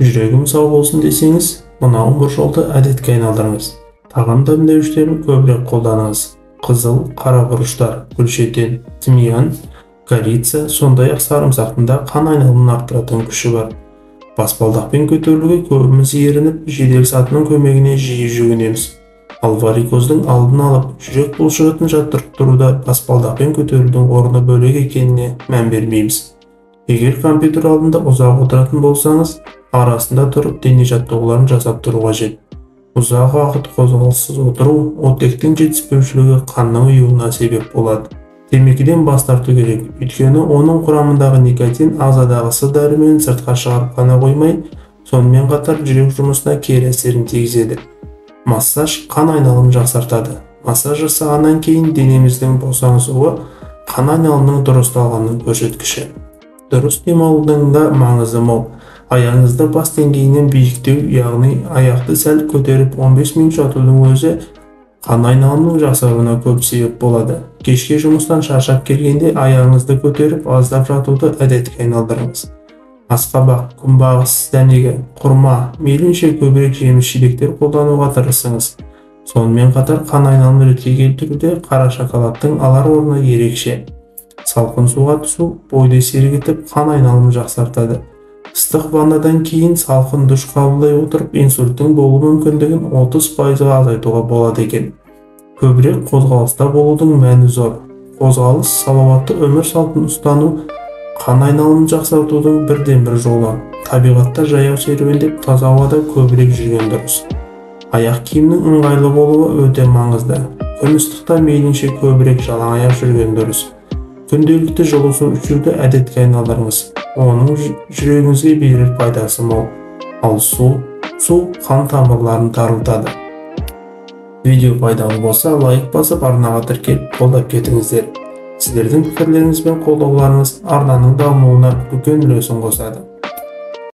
Жүрегім сау болсын десеңіз, мынау бір жолды әдетке айналдырыңыз. Тағам дәмдеуіштерін көбірек қолданыңыз. Қызыл, қара бұрыштар, гүлшетен, тимьян, корица, сондай-ақ сарымсақтың да қан айналымын арттыратын күші бар. Баспалдақпен көтерілуге көбіміз ерініп, жедел сатының көмегіне жиі жүгінеміз. Ал варикоздың алдын алып, жүрек бұлшығетін жаттықтыруда баспалдақпен көтерілудің орны бөлек екеніне мән бермейміз. Егер компьютер алдында ұзақ отыратын болсаңыз, арасында тұрып дене жаттығуларын жасап тұру қажет. Ұзақ уақыт қозғалыссыз отыру оттектің жетіспеушілігі қанның ұюына себеп болады. Темекіден бас тарту керек, өйткені оның құрамындағы никотин ағзадағы сы дәрімен сыртқа шығарып қана қоймай, сонымен қатар жүрек жұмысына кері әсерін тигізеді. Массаж қан айналымын жақсартады. Массаж жасағаннан кейін денеміздің босаңсуы қан айналымының дұрысталғанның көрсеткіші. Дұрыс демалудың да маңызы мол. Аяғыңызды бас деңгейінен биіктеу, яғни аяқты сәл көтеріп 15 минут жатудың өзі қан айналымының жақсаруына көп себеп болады. Кешке жұмыстан шаршап келгенде аяғыңызды көтеріп аздап жатуды әдетке айналдырыңыз. Асқабақ, күнбағыс дәнегі, құрма, мейлінше көбірек жеміс-жидектер қолдануға тырысыңыз. Сонымен қатар қан айналымын ретке келтіруде қара шоколадтың алар орны ерекше. Салқын суға түсу бойды сергітіп, қан айналымын жақсартады. Ыстық ваннадан кейін салқын душ қабылдай отырып, инсульттің болу мүмкіндігін 30%-ға азайтуға болады екен. Көбірек қозғалыста болудың мәні зор. Қозғалыс салауатты өмір салтын ұстану қан айналымын жақсартудың бірден-бір жолы. Табиғатта жаяу серуендеп, таза ауада көбірек жүрген дұрыс. Аяқ киімнің ыңғайлы болуы өте маңызды. Күн ыстықта мейлінше көбірек жалаң аяқ жүрген дұрыс. Күнделікті жылы су ішуді әдетке айналдырыңыз. Оның жүрегіңізге берер пайдасы мол. Ал су қан тамырларын тарылтады. Видео пайдалы болса, лайк басып, арнаға тіркеліп қолдап кетіңіздер. Сіздердің пікірлеріңіз бен қолдауларыңыз арнаның дамуына үлкен үлесін қосады.